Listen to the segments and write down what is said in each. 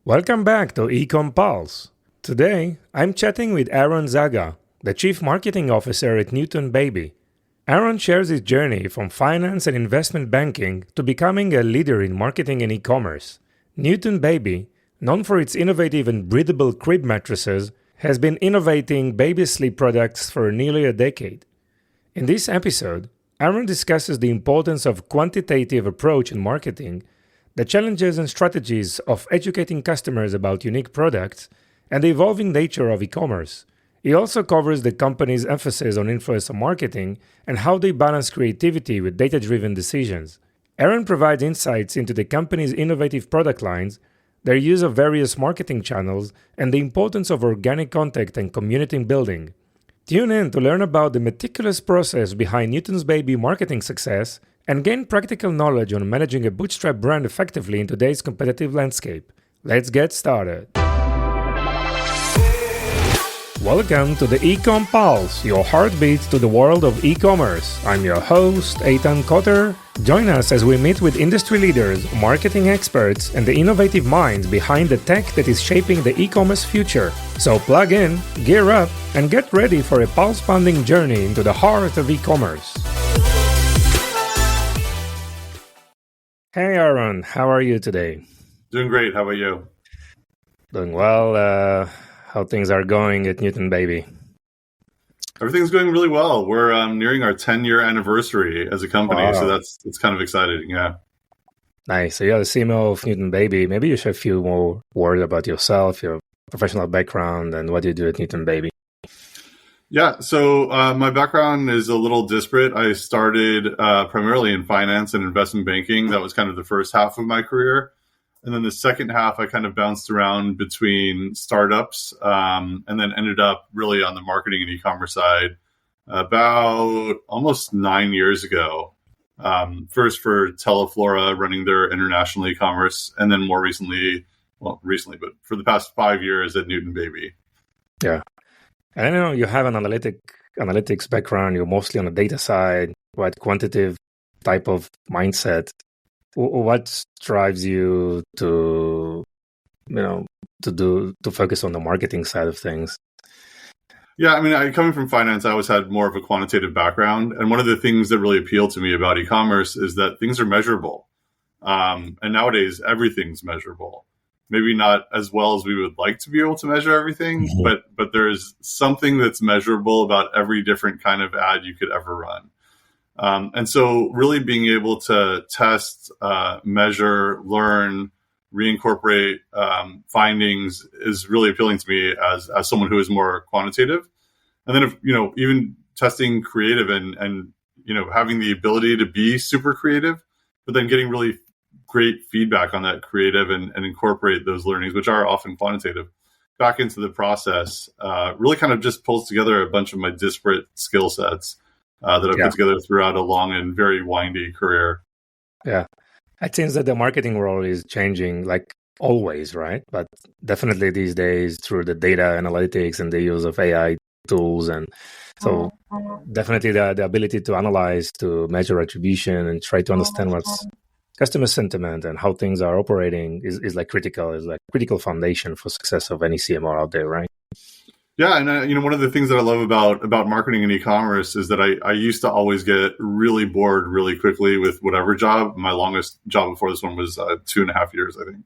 Welcome back to eCom Pulse. Today, I'm chatting with Aaron Zagha, the Chief Marketing Officer at Newton Baby. Aaron shares his journey from finance and investment banking to becoming a leader in marketing and e-commerce. Newton Baby, known for its innovative and breathable crib mattresses, has been innovating baby sleep products for nearly a decade. In this episode, Aaron discusses the importance of quantitative approach in marketing, the challenges and strategies of educating customers about unique products, and the evolving nature of e-commerce. He also covers the company's emphasis on influencer marketing and how they balance creativity with data-driven decisions. Aaron provides insights into the company's innovative product lines, their use of various marketing channels, and the importance of organic contact and community building. Tune in to learn about the meticulous process behind Newton's Baby marketing success and gain practical knowledge on managing a bootstrap brand effectively in today's competitive landscape. Let's get started. Welcome to the eCom Pulse, your heartbeat to the world of e-commerce. I'm your host, Eitan Koter. Join us as we meet with industry leaders, marketing experts, and the innovative minds behind the tech that is shaping the e-commerce future. So plug in, gear up, and get ready for a pulse-pounding journey into the heart of e-commerce. Hey Aaron, how are you today? Doing great. How about you? Doing well. How things are going at Newton Baby? Everything's going really well. We're nearing our 10-year anniversary as a company, Wow. so it's kind of exciting. Yeah. Nice. So you're the CMO of Newton Baby. Maybe you share a few more words about yourself, your professional background, and what you do at Newton Baby. Yeah. So my background is a little disparate. I started primarily in finance and investment banking. That was kind of the first half of my career. And then the second half, I kind of bounced around between startups and then ended up really on the marketing and e-commerce side about almost 9 years ago. First for Teleflora, running their international e-commerce, and then more recently, but for the past 5 years at Newton Baby. Yeah. And I know you have an analytics background. You're mostly on the data side, quite quantitative type of mindset. What drives you to focus on the marketing side of things? Yeah, I mean, coming from finance, I always had more of a quantitative background. And one of the things that really appealed to me about e-commerce is that things are measurable. And nowadays, everything's measurable. Maybe not as well as we would like to be able to measure everything, but there's something that's measurable about every different kind of ad you could ever run. And so really being able to test, measure, learn, reincorporate findings is really appealing to me as someone who is more quantitative. And then, even testing creative and having the ability to be super creative, but then getting really great feedback on that creative and incorporate those learnings, which are often quantitative, back into the process, really kind of just pulls together a bunch of my disparate skill sets that I've put together throughout a long and very windy career. Yeah. It seems that the marketing role is changing like always, right? But definitely these days through the data analytics and the use of AI tools. And so definitely the ability to analyze, to measure attribution and try to understand what's customer sentiment and how things are operating is like critical foundation for success of any CMO out there, right? Yeah, and one of the things that I love about marketing and e-commerce is that I used to always get really bored really quickly with whatever job. My longest job before this one was 2.5 years, I think.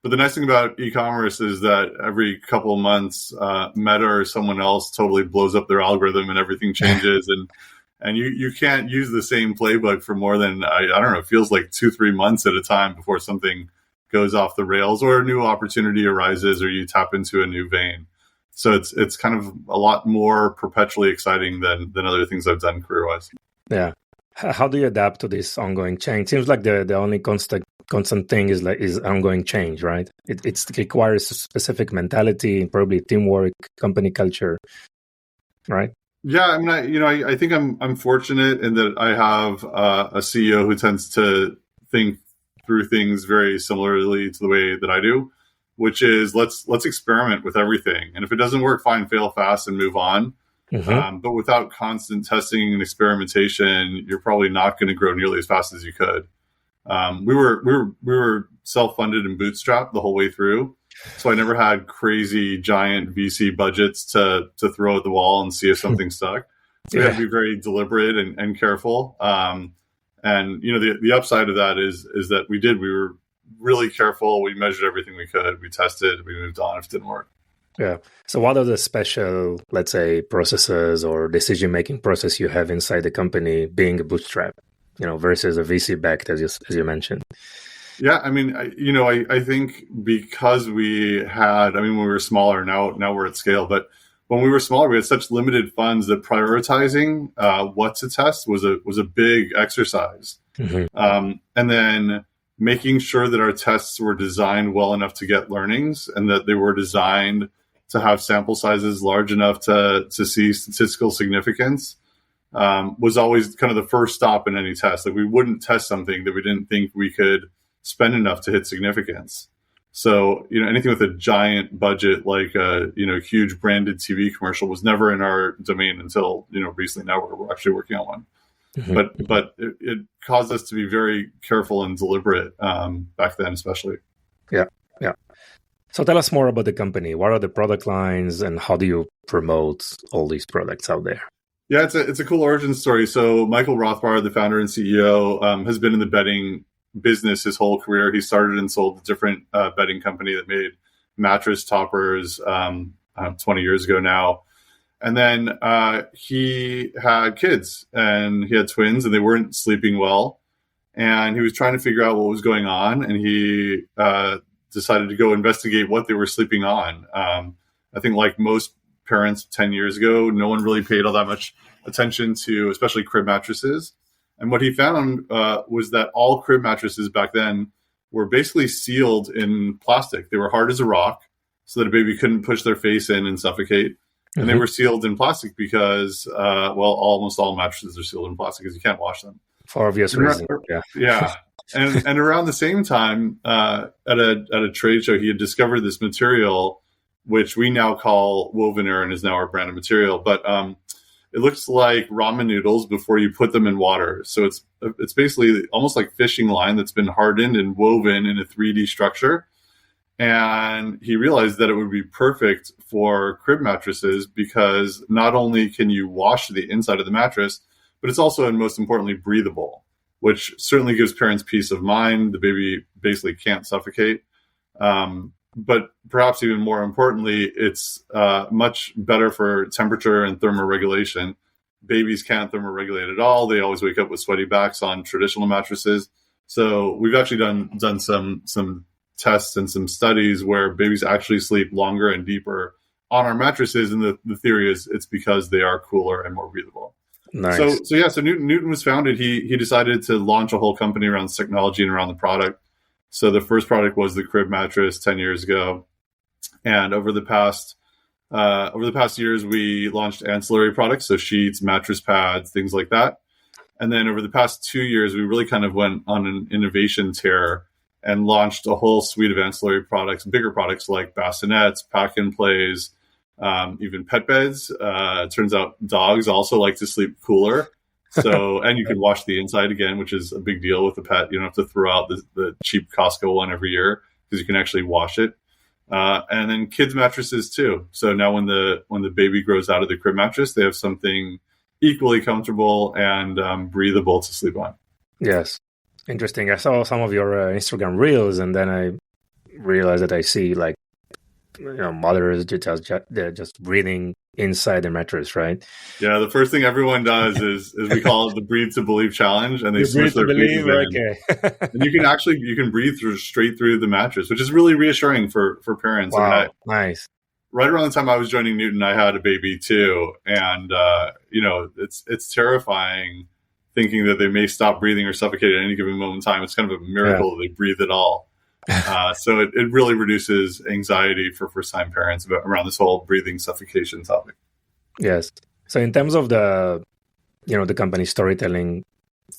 But the nice thing about e-commerce is that every couple of months, Meta or someone else totally blows up their algorithm and everything changes, and you can't use the same playbook for more than I don't know. It feels like 2-3 months at a time before something goes off the rails or a new opportunity arises or you tap into a new vein. So it's kind of a lot more perpetually exciting than other things I've done career-wise. Yeah. How do you adapt to this ongoing change? Seems like the only constant thing is ongoing change, right? It requires a specific mentality, probably teamwork, company culture, right? Yeah, I mean, I think I'm fortunate in that I have a CEO who tends to think through things very similarly to the way that I do, which is let's experiment with everything. And if it doesn't work, fine, fail fast and move on. But without constant testing and experimentation, you're probably not going to grow nearly as fast as you could. We were self-funded and bootstrapped the whole way through. So I never had crazy giant VC budgets to throw at the wall and see if something stuck. So we had to be very deliberate and careful. And the upside of that is that we were really careful. We measured everything we could. We tested. We moved on if it didn't work. Yeah. So what are the special, let's say, processes or decision-making process you have inside the company being a bootstrap, versus a VC backed, as you mentioned? Yeah, I mean, I think because when we were smaller, now we're at scale, but when we were smaller, we had such limited funds that prioritizing what to test was a big exercise. Mm-hmm. And then making sure that our tests were designed well enough to get learnings and that they were designed to have sample sizes large enough to see statistical significance was always kind of the first stop in any test. Like we wouldn't test something that we didn't think we could spend enough to hit significance. So, anything with a giant budget, like a, huge branded TV commercial was never in our domain until, recently. Now we're actually working on one. Mm-hmm. But it caused us to be very careful and deliberate back then, especially. Yeah. So tell us more about the company. What are the product lines and how do you promote all these products out there? Yeah, it's a cool origin story. So Michael Rothbard, the founder and CEO, has been in the bedding business his whole career. He started and sold a different bedding company that made mattress toppers 20 years ago now. And then he had kids and he had twins and they weren't sleeping well. And he was trying to figure out what was going on. And he decided to go investigate what they were sleeping on. I think like most parents 10 years ago, no one really paid all that much attention to, especially crib mattresses. And what he found was that all crib mattresses back then were basically sealed in plastic. They were hard as a rock so that a baby couldn't push their face in and suffocate. And they were sealed in plastic because, almost all mattresses are sealed in plastic because you can't wash them. For obvious reasons. Yeah. And around the same time, at a trade show, he had discovered this material, which we now call woven air and is now our brand of material. But it looks like ramen noodles before you put them in water. So it's basically almost like fishing line that's been hardened and woven in a 3D structure. And he realized that it would be perfect for crib mattresses because not only can you wash the inside of the mattress, but it's also, and most importantly, breathable, which certainly gives parents peace of mind. The baby basically can't suffocate. But perhaps even more importantly, it's much better for temperature and thermoregulation. Babies can't thermoregulate at all. They always wake up with sweaty backs on traditional mattresses. So we've actually done some tests and some studies where babies actually sleep longer and deeper on our mattresses. And the theory is it's because they are cooler and more breathable. Nice. So Newton was founded. He decided to launch a whole company around this technology and around the product. So the first product was the crib mattress 10 years ago. And over the past years, we launched ancillary products. So sheets, mattress pads, things like that. And then over the past 2 years, we really kind of went on an innovation tear and launched a whole suite of ancillary products, bigger products like bassinets, pack and plays, even pet beds. It turns out dogs also like to sleep cooler. So, and you can wash the inside again, which is a big deal with the pet. You don't have to throw out the cheap Costco one every year because you can actually wash it. And then kids mattresses too. So now when the baby grows out of the crib mattress, they have something equally comfortable and breathable to sleep on. Yes. Interesting. I saw some of your Instagram reels and then I realized that I see like, mothers just breathing inside the mattress, right? Yeah, the first thing everyone does is we call it the breathe to believe challenge, and they switch their faces in. Okay. And you can breathe straight through the mattress, which is really reassuring for parents. Wow, I mean, nice. Right around the time I was joining Newton, I had a baby too, and it's terrifying thinking that they may stop breathing or suffocate at any given moment in time. It's kind of a miracle that they breathe at all. So it really reduces anxiety for first-time parents around this whole breathing suffocation topic. Yes. So in terms of the company storytelling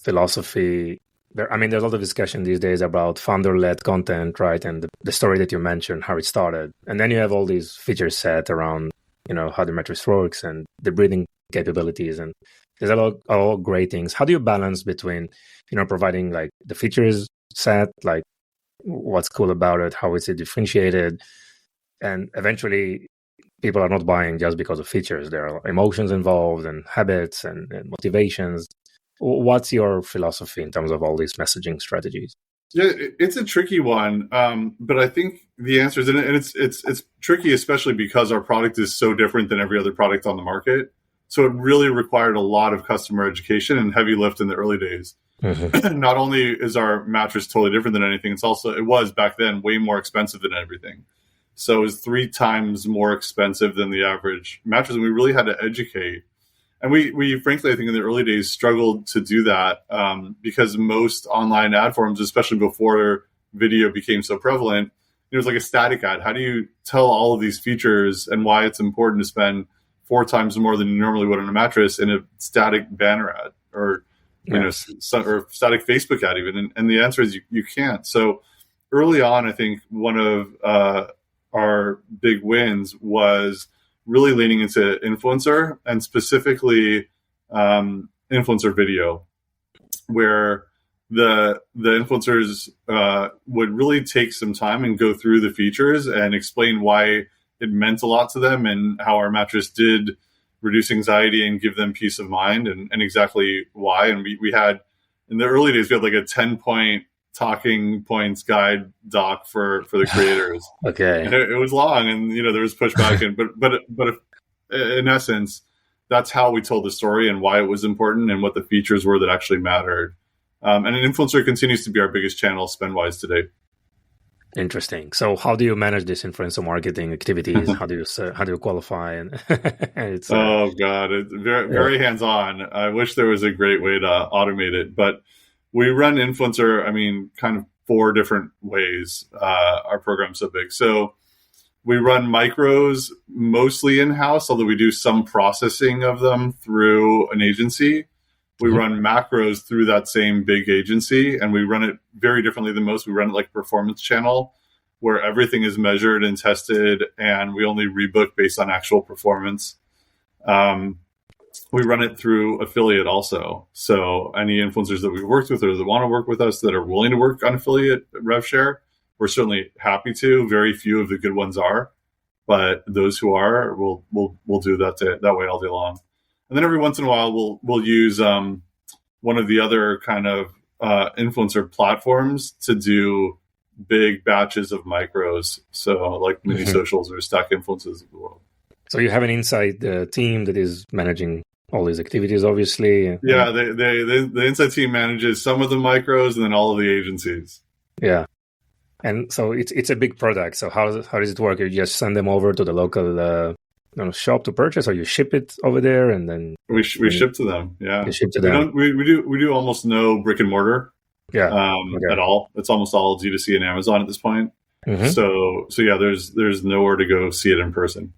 philosophy, there's a lot of discussion these days about founder-led content, right? And the story that you mentioned, how it started. And then you have all these feature set around, how the mattress works and the breathing capabilities. And there's a lot of great things. How do you balance between, providing like the features set? Like, what's cool about it? How is it differentiated? And eventually, people are not buying just because of features. There are emotions involved and habits and motivations. What's your philosophy in terms of all these messaging strategies? Yeah, it's a tricky one, but I think the answer is, and it's tricky, especially because our product is so different than every other product on the market. So it really required a lot of customer education and heavy lift in the early days. Mm-hmm. Not only is our mattress totally different than anything, it was back then way more expensive than everything. So it was 3 times more expensive than the average mattress, and we really had to educate. And we frankly, I think in the early days struggled to do that because most online ad forms, especially before video became so prevalent, it was like a static ad. How do you tell all of these features and why it's important to spend 4 times more than you normally would on a mattress in a static banner ad or or static Facebook ad even? And the answer is you can't. So early on, I think one of our big wins was really leaning into influencer and specifically influencer video, where the influencers would really take some time and go through the features and explain why it meant a lot to them and how our mattress did reduce anxiety and give them peace of mind and exactly why. And we had, in the early days, we had like a 10-point talking points guide doc for the creators. Okay. And it was long, and there was pushback, and but in essence, that's how we told the story and why it was important and what the features were that actually mattered. And an influencer continues to be our biggest channel spend wise today. Interesting. So how do you manage this influencer marketing activities? How do you qualify? And it's oh God, it's very hands on. I wish there was a great way to automate it, but we run influencer, kind of 4 different ways. Our program's so big. So we run micros mostly in-house, although we do some processing of them through an agency. We run macros through that same big agency, and we run it very differently than most. We run it like a performance channel where everything is measured and tested, and we only rebook based on actual performance. We run it through affiliate also. So any influencers that we've worked with or that want to work with us that are willing to work on affiliate rev share, we're certainly happy to. Very few of the good ones are, but those who are, we'll do that way all day long. And then every once in a while, we'll use one of the other kind of influencer platforms to do big batches of micros. So like mini socials or stack influences of the world. So you have an inside team that is managing all these activities, obviously. Yeah, the inside team manages some of the micros and then all of the agencies. Yeah. And so it's a big product. So how does it work? You just send them over to the local shop to purchase, or you ship it over there and then we ship to them. Yeah, you ship to them. We do almost no brick and mortar. Yeah, at all. It's almost all D2C and Amazon at this point. Mm-hmm. So yeah, there's nowhere to go see it in person.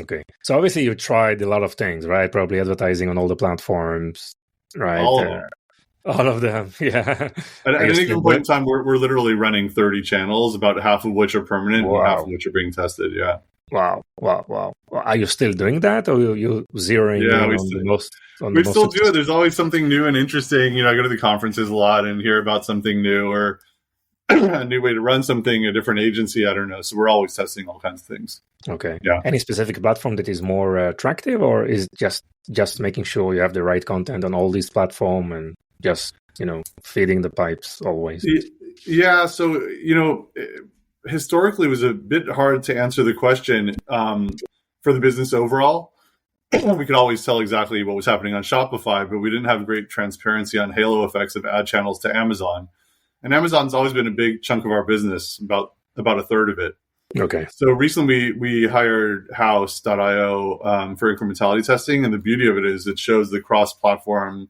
Okay, so obviously you tried a lot of things, right? Probably advertising on all the platforms, right? All of them, yeah. At any given point in time, we're literally running 30 channels, about half of which are permanent and half of which are being tested. Yeah. Wow. Are you still doing that, or you zeroing in on the most? We still do it. There's always something new and interesting. I go to the conferences a lot and hear about something new or a new way to run something, a different agency. I don't know. So we're always testing all kinds of things. Okay. Yeah. Any specific platform that is more attractive, or is it just making sure you have the right content on all these platforms and just feeding the pipes always? Yeah. So historically, it was a bit hard to answer the question for the business overall. We could always tell exactly what was happening on Shopify, but we didn't have great transparency on halo effects of ad channels to Amazon. And Amazon's always been a big chunk of our business, about a third of it. Okay. So recently we hired House.io for incrementality testing. And the beauty of it is it shows the cross-platform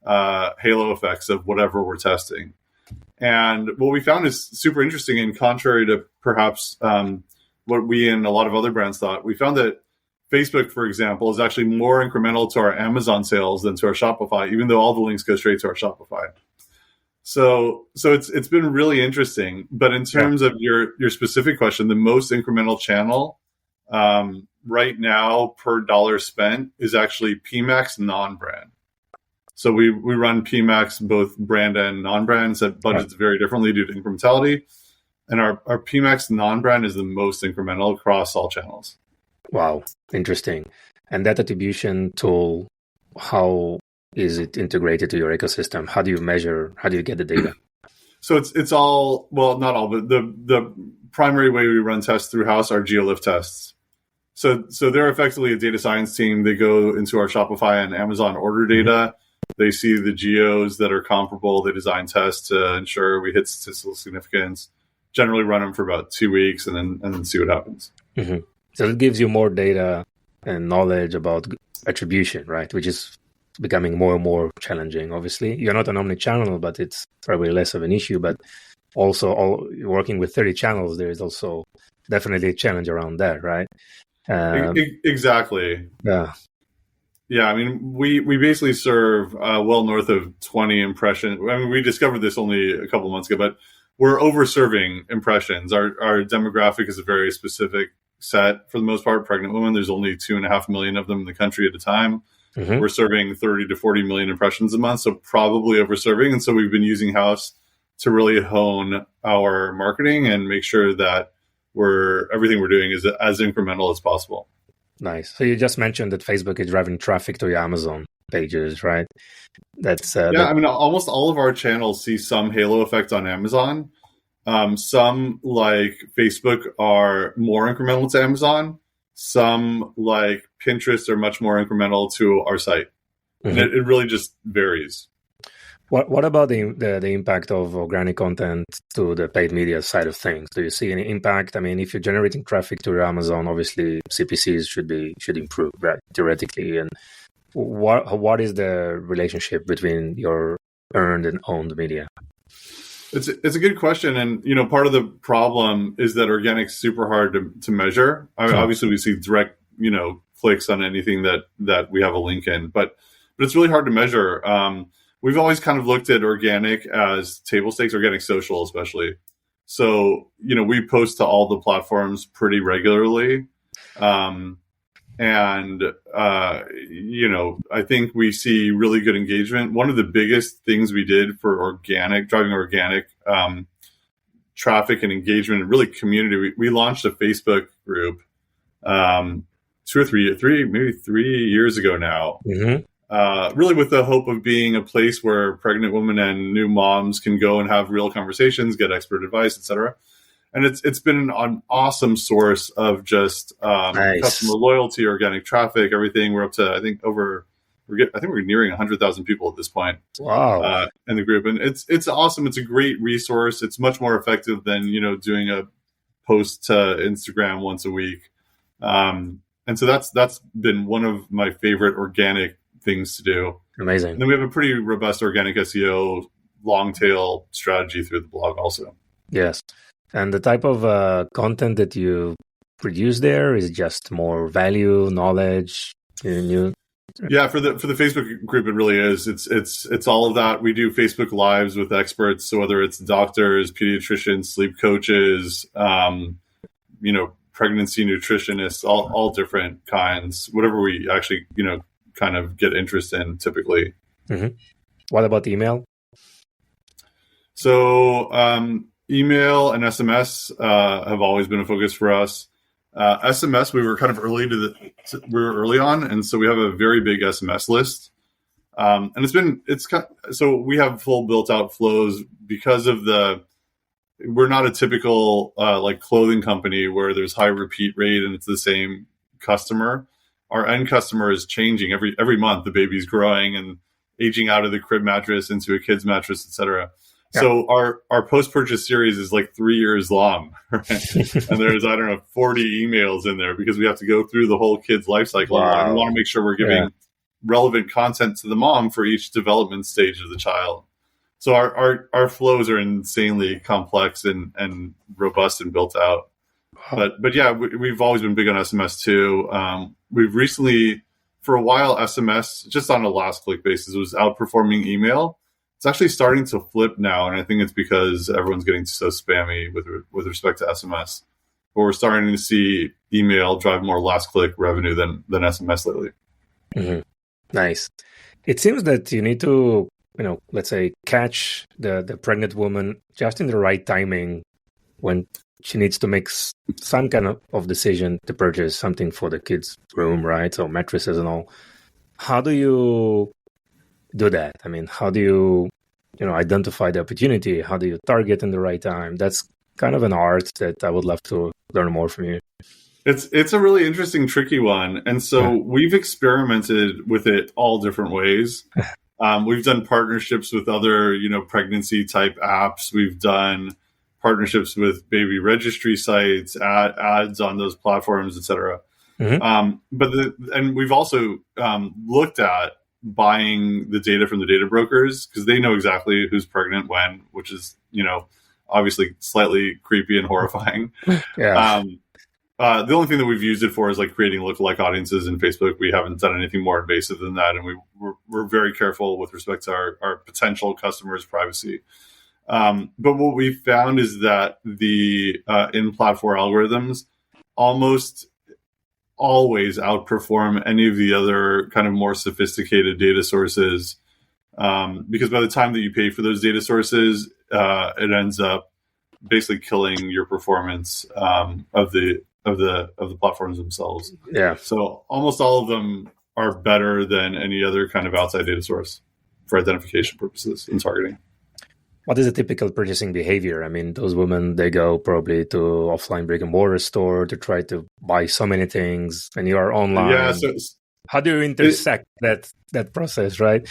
halo effects of whatever we're testing. And what we found is super interesting, and contrary to perhaps what we and a lot of other brands thought, we found that Facebook, for example, is actually more incremental to our Amazon sales than to our Shopify, even though all the links go straight to our Shopify. So it's been really interesting. But in terms of your specific question, the most incremental channel right now per dollar spent is actually PMAX non-brand. So we run PMAX, both brand and non-brand, set budgets very differently due to incrementality. And our PMAX non-brand is the most incremental across all channels. Wow, interesting. And that attribution tool, how is it integrated to your ecosystem? How do you measure? How do you get the data? So it's all, well, not all, but the primary way we run tests through house are GeoLift tests. So they're effectively a data science team. They go into our Shopify and Amazon order data. They see the geos that are comparable. They design tests to ensure we hit statistical significance. Generally run them for about 2 weeks and then see what happens. Mm-hmm. So it gives you more data and knowledge about attribution, right? Which is becoming more and more challenging. Obviously, you're not an omni-channel, but it's probably less of an issue. But also, working with 30 channels, there is also definitely a challenge around that, right? Exactly. Yeah. Yeah, I mean, we basically serve well north of 20 impressions. I mean, we discovered this only a couple months ago, but we're over-serving impressions. Our demographic is a very specific set. For the most part, pregnant women, there's only 2.5 million of them in the country at a time. Mm-hmm. We're serving 30 to 40 million impressions a month, so probably over-serving. And so we've been using House to really hone our marketing and make sure that everything we're doing is as incremental as possible. Nice. So you just mentioned that Facebook is driving traffic to your Amazon pages, right? That's I mean, almost all of our channels see some halo effect on Amazon. Some, like Facebook, are more incremental to Amazon. Some, like Pinterest, are much more incremental to our site. Mm-hmm. And it really just varies. What about the impact of organic content to the paid media side of things? Do you see any impact? I mean, if you're generating traffic to your Amazon, obviously CPCs should improve, right? Theoretically. And what is the relationship between your earned and owned media? It's a good question, and part of the problem is that organic's super hard to measure. I mean, obviously, we see direct clicks on anything that we have a link in, but it's really hard to measure. We've always kind of looked at organic as table stakes, organic social especially. So, we post to all the platforms pretty regularly. I think we see really good engagement. One of the biggest things we did for driving organic traffic and engagement and really community, we launched a Facebook group 2 or 3 years ago now. Mm-hmm. Really with the hope of being a place where pregnant women and new moms can go and have real conversations, get expert advice, etc. And it's been an awesome source of just nice. Customer loyalty, organic traffic, everything. We're up to I think we're nearing 100,000 people at this point. Wow! In the group, and it's awesome. It's a great resource. It's much more effective than doing a post to Instagram once a week. And so that's been one of my favorite organic things to do. Amazing. And then we have a pretty robust organic SEO long tail strategy through the blog also. Yes. And the type of content that you produce there is just more value, knowledge, Yeah, for the Facebook group, it really is. It's all of that. We do Facebook Lives with experts. So whether it's doctors, pediatricians, sleep coaches, pregnancy nutritionists, all different kinds, whatever we actually, kind of get interest in typically. Mm-hmm. What about email? So email and SMS have always been a focus for us. SMS, we were kind of early on, and so we have a very big SMS list. And so we have full built out flows because of we're not a typical like clothing company where there's high repeat rate and it's the same customer. Our end customer is changing every month. The baby's growing and aging out of the crib mattress into a kid's mattress, etc. Yeah. So our post-purchase series is like 3 years long, right? And there's 40 emails in there because we have to go through the whole kid's life cycle. Wow. And we want to make sure we're giving relevant content to the mom for each development stage of the child. So our flows are insanely complex and robust and built out. But yeah, we've always been big on SMS too. We've recently, for a while, SMS, just on a last click basis, was outperforming email. It's actually starting to flip now, and I think it's because everyone's getting so spammy with respect to SMS. But we're starting to see email drive more last click revenue than SMS lately. Mm-hmm. Nice. It seems that you need to, let's say, catch the pregnant woman just in the right timing when she needs to make some kind of decision to purchase something for the kids' room, right? So mattresses and all. How do you do that? I mean, how do you, identify the opportunity? How do you target in the right time? That's kind of an art that I would love to learn more from you. It's a really interesting, tricky one. And so we've experimented with it all different ways. We've done partnerships with other, pregnancy type apps. We've done partnerships with baby registry sites, ads on those platforms, et cetera. And we've also looked at buying the data from the data brokers because they know exactly who's pregnant when, which is, obviously slightly creepy and horrifying. Yeah. The only thing that we've used it for is like creating lookalike audiences in Facebook. We haven't done anything more invasive than that. And we're very careful with respect to our potential customers' privacy. But what we found is that the in-platform algorithms almost always outperform any of the other kind of more sophisticated data sources. Because by the time that you pay for those data sources, it ends up basically killing your performance of the platforms themselves. Yeah. So almost all of them are better than any other kind of outside data source for identification purposes and targeting. What is a typical purchasing behavior? I mean, those women, they go probably to offline brick and mortar store to try to buy so many things, and you are online. Yeah. So how do you intersect that process, right?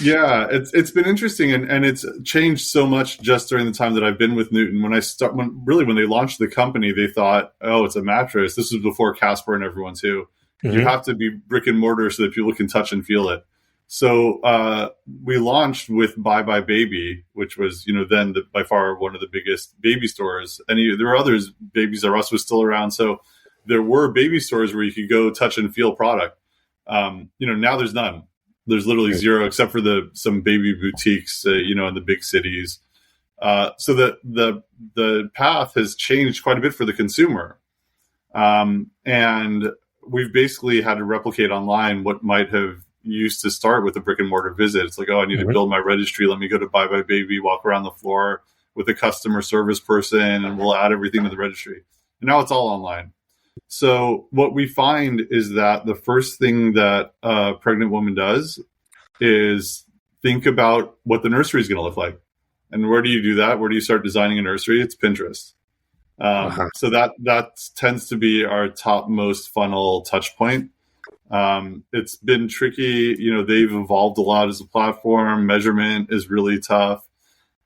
Yeah, it's been interesting, and it's changed so much just during the time that I've been with Newton. When they launched the company, they thought, oh, it's a mattress. This was before Casper and everyone too. You have to be brick and mortar so that people can touch and feel it. So we launched with Bye Bye Baby, which was then by far one of the biggest baby stores. And there were others. Babies R Us was still around, so there were baby stores where you could go touch and feel product. Now there's none. There's literally zero, except for some baby boutiques, in the big cities. So the path has changed quite a bit for the consumer, and we've basically had to replicate online what might have used to start with a brick and mortar visit. It's like, oh, I need to build my registry. Let me go to Bye Bye Baby, walk around the floor with a customer service person, and we'll add everything to the registry. And now it's all online. So what we find is that the first thing that a pregnant woman does is think about what the nursery is going to look like. And where do you do that? Where do you start designing a nursery? It's Pinterest. So that tends to be our topmost funnel touch point. It's been tricky. They've evolved a lot as a platform. Measurement is really tough.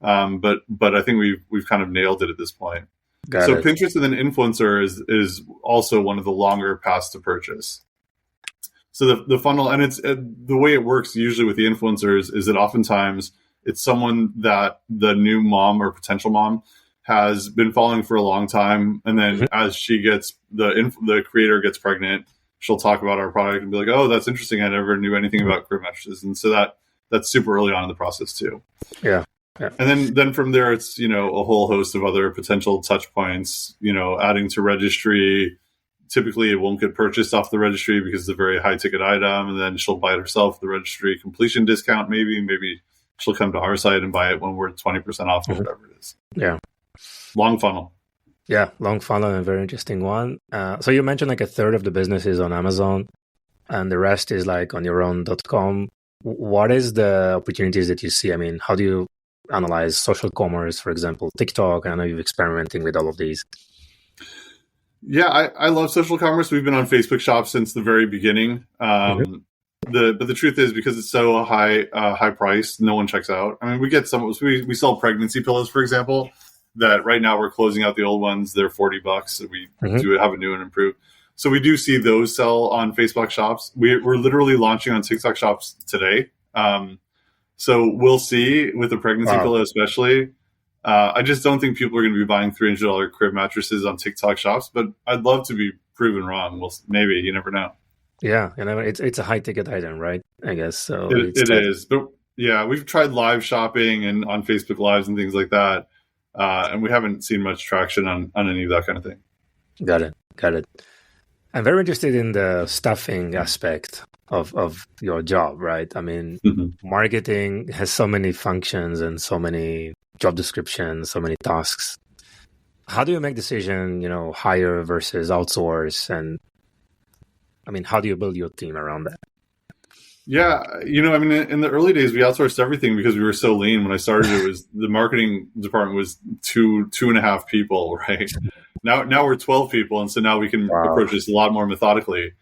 But I think we've kind of nailed it at this point. So Pinterest and then influencer is also one of the longer paths to purchase. So the funnel, and it's the way it works usually with the influencers is that oftentimes it's someone that the new mom or potential mom has been following for a long time, and then as she gets the creator gets pregnant, she'll talk about our product and be like, "Oh, that's interesting. I never knew anything about crib mattresses," and so that's super early on in the process too. Yeah. And then from there, it's, a whole host of other potential touch points, adding to registry. Typically, it won't get purchased off the registry because it's a very high ticket item. And then she'll buy it herself, the registry completion discount, maybe she'll come to our site and buy it when we're 20% off or whatever it is. Yeah. Long funnel. Yeah. Long funnel and a very interesting one. So you mentioned like a third of the business is on Amazon and the rest is like on your own .com. What is the opportunities that you see? I mean, how do you analyze social commerce, for example, TikTok? I know you're experimenting with all of these. Yeah, I love social commerce. We've been on Facebook Shop since the very beginning. But the truth is, because it's so high price, no one checks out. I mean, we get we sell pregnancy pillows, for example, that right now we're closing out the old ones. They're $40. So we do have a new and improved. So we do see those sell on Facebook Shops. We're literally launching on TikTok Shops today. So we'll see with the pregnancy pillow, especially. I just don't think people are going to be buying $300 crib mattresses on TikTok Shops, but I'd love to be proven wrong. Well, maybe, you never know. Yeah, it's a high ticket item, right? I guess so. It is, but yeah, we've tried live shopping and on Facebook Lives and things like that, and we haven't seen much traction on any of that kind of thing. Got it. I'm very interested in the staffing aspect of your job, right? I mean, marketing has so many functions and so many job descriptions, so many tasks. How do you make decision, hire versus outsource? And I mean, how do you build your team around that? Yeah, in the early days, we outsourced everything because we were so lean. When I started, it was the marketing department was two and a half people, right? Now we're 12 people, and so now we can approach this a lot more methodically.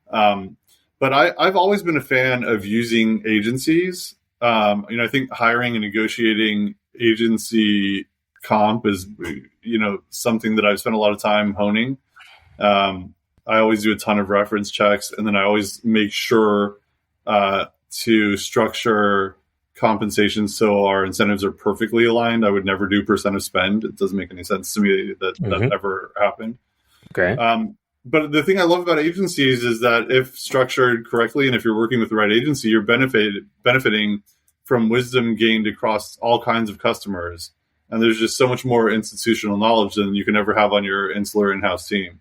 But I've always been a fan of using agencies. I think hiring and negotiating agency comp is, something that I've spent a lot of time honing. I always do a ton of reference checks, and then I always make sure to structure compensation so our incentives are perfectly aligned. I would never do percent of spend. It doesn't make any sense to me that ever happened. Okay. But the thing I love about agencies is that if structured correctly, and if you're working with the right agency, you're benefiting from wisdom gained across all kinds of customers. And there's just so much more institutional knowledge than you can ever have on your insular in-house team.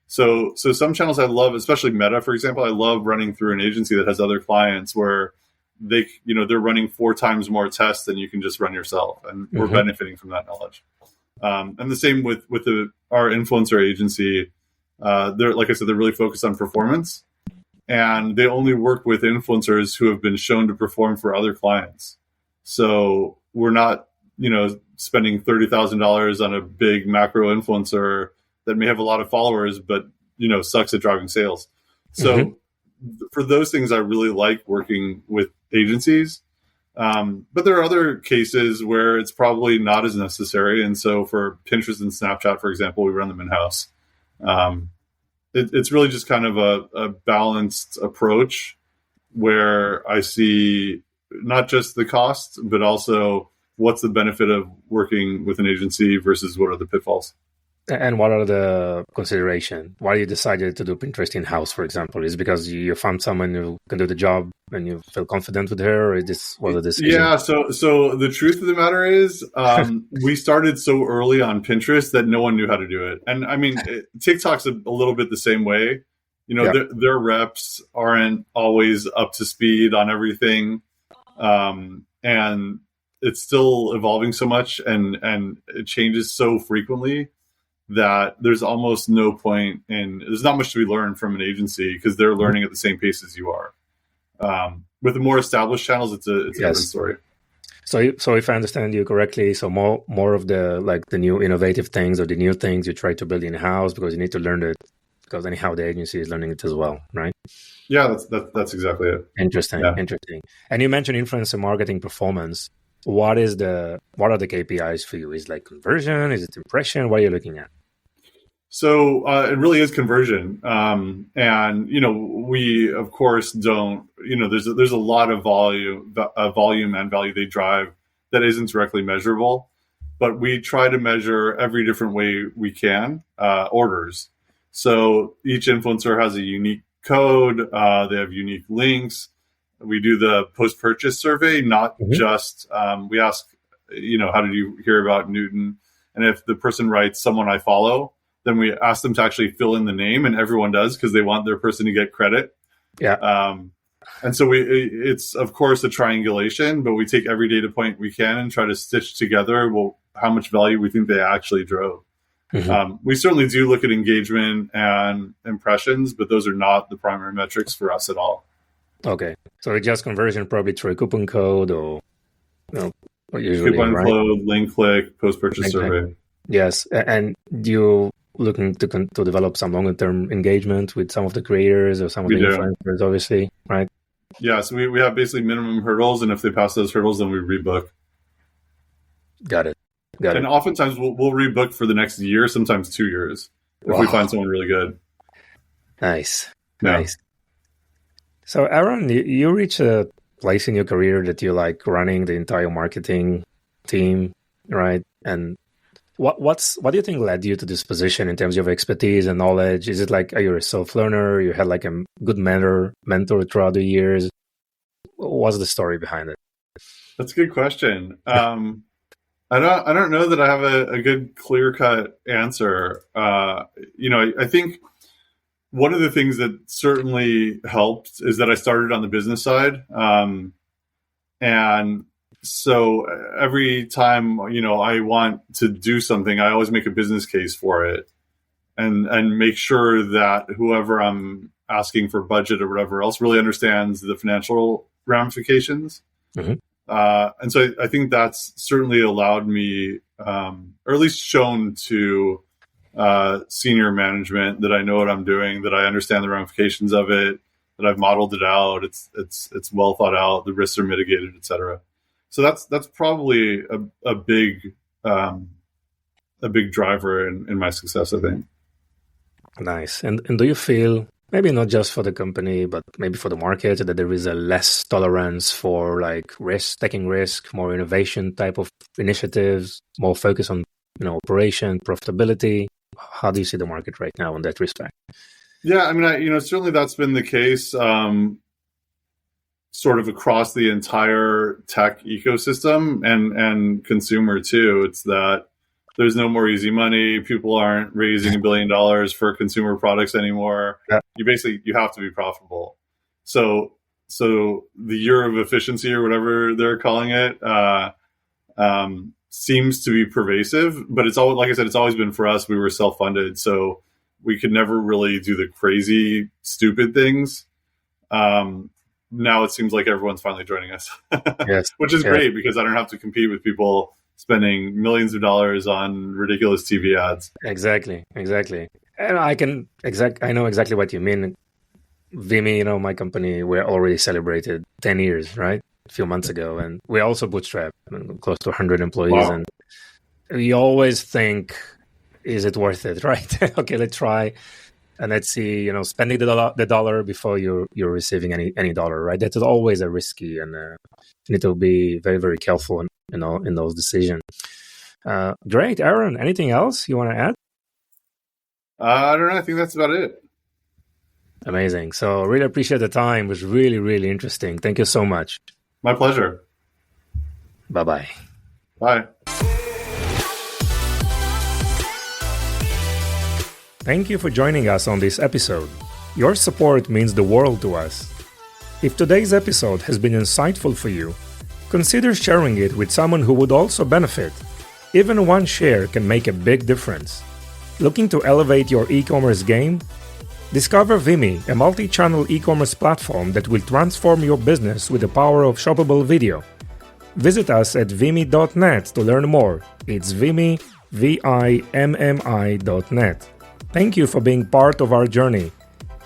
So some channels I love, especially Meta, for example, I love running through an agency that has other clients where they're running 4 times more tests than you can just run yourself, and we're benefiting from that knowledge. And the same with our influencer agency. They're, like I said, they're really focused on performance, and they only work with influencers who have been shown to perform for other clients. So we're not, spending $30,000 on a big macro influencer that may have a lot of followers, but sucks at driving sales. So for those things, I really like working with agencies. But there are other cases where it's probably not as necessary. And so for Pinterest and Snapchat, for example, we run them in-house. It's really just kind of a balanced approach where I see not just the cost, but also what's the benefit of working with an agency versus what are the pitfalls. And what are the considerations? Why you decided to do Pinterest in-house, for example? Is it because you found someone who can do the job and you feel confident with her, or is this was a decision? Yeah, so the truth of the matter is we started so early on Pinterest that no one knew how to do it. And I mean, TikTok's a little bit the same way. Their reps aren't always up to speed on everything. And it's still evolving so much and it changes so frequently that there's almost no point there's not much to be learned from an agency because they're learning at the same pace as you are. With the more established channels, it's a different story. So if I understand you correctly, so more of the new innovative things or the new things you try to build in-house because you need to learn it because anyhow the agency is learning it as well, right? Yeah, that's exactly it. Interesting. And you mentioned influencer marketing performance. What are the KPIs for you? Is it like conversion? Is it impression? What are you looking at? So it really is conversion. And, we, of course, don't, there's a lot of volume and value they drive that isn't directly measurable. But we try to measure every different way we can, orders. So each influencer has a unique code. They have unique links. We do the post-purchase survey, not just, we ask, how did you hear about Newton? And if the person writes someone I follow, then we ask them to actually fill in the name, and everyone does because they want their person to get credit. Yeah. And so it's of course a triangulation, but we take every data point we can and try to stitch together how much value we think they actually drove. We certainly do look at engagement and impressions, but those are not the primary metrics for us at all. Okay, so it's just conversion probably through a coupon code or usually coupon code, link click, post-purchase survey. Yes, and you looking to develop some longer-term engagement with some of the creators or some of the influencers, obviously, right? Yeah, so we have basically minimum hurdles, and if they pass those hurdles, then we rebook. Got it. And oftentimes we'll rebook for the next year, sometimes 2 years, if we find someone really good. Nice. So, Aaron, you reach a place in your career that you like running the entire marketing team, right? And what do you think led you to this position in terms of expertise and knowledge? Is it like you're a self-learner? You had like a good mentor throughout the years? What's the story behind it? That's a good question. I don't know that I have a good clear-cut answer. I think one of the things that certainly helped is that I started on the business side. And so every time, I want to do something, I always make a business case for it and make sure that whoever I'm asking for budget or whatever else really understands the financial ramifications. Mm-hmm. And so I think that's certainly allowed me, or at least shown to senior management that I know what I'm doing, that I understand the ramifications of it, that I've modeled it out. It's well thought out. The risks are mitigated, et cetera. So that's probably a big driver in my success, I think. Nice. And do you feel, maybe not just for the company, but maybe for the market, that there is a less tolerance for like taking risk, more innovation type of initiatives, more focus on operation, profitability? How do you see the market right now in that respect? Yeah, I mean, certainly that's been the case, sort of across the entire tech ecosystem and consumer too. It's that there's no more easy money. People aren't raising $1 billion for consumer products anymore. Yeah. You have to be profitable. So the year of efficiency or whatever they're calling it seems to be pervasive. But it's always, like I said, it's always been for us. We were self-funded, so we could never really do the crazy, stupid things. Now it seems like everyone's finally joining us, yes, which is great because I don't have to compete with people spending millions of dollars on ridiculous TV ads. Exactly. And I know exactly what you mean. Vimy, my company, we're already celebrated 10 years, right? A few months ago. And we also bootstrapped close to 100 employees. Wow. And we always think, is it worth it, right? Okay, let's try. And let's see, spending the dollar before you're receiving any dollar, right? That is always a risky, and you need to be very, very careful, in those decisions. Great, Aaron. Anything else you want to add? I don't know. I think that's about it. Amazing. So really appreciate the time. It was really, really interesting. Thank you so much. My pleasure. Bye-bye. Bye. Thank you for joining us on this episode. Your support means the world to us. If today's episode has been insightful for you, consider sharing it with someone who would also benefit. Even one share can make a big difference. Looking to elevate your e-commerce game? Discover Vimy, a multi-channel e-commerce platform that will transform your business with the power of shoppable video. Visit us at vimy.net to learn more. It's Vimy, VIMMI.net. Thank you for being part of our journey.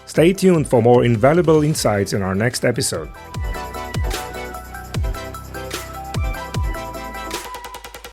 Stay tuned for more invaluable insights in our next episode.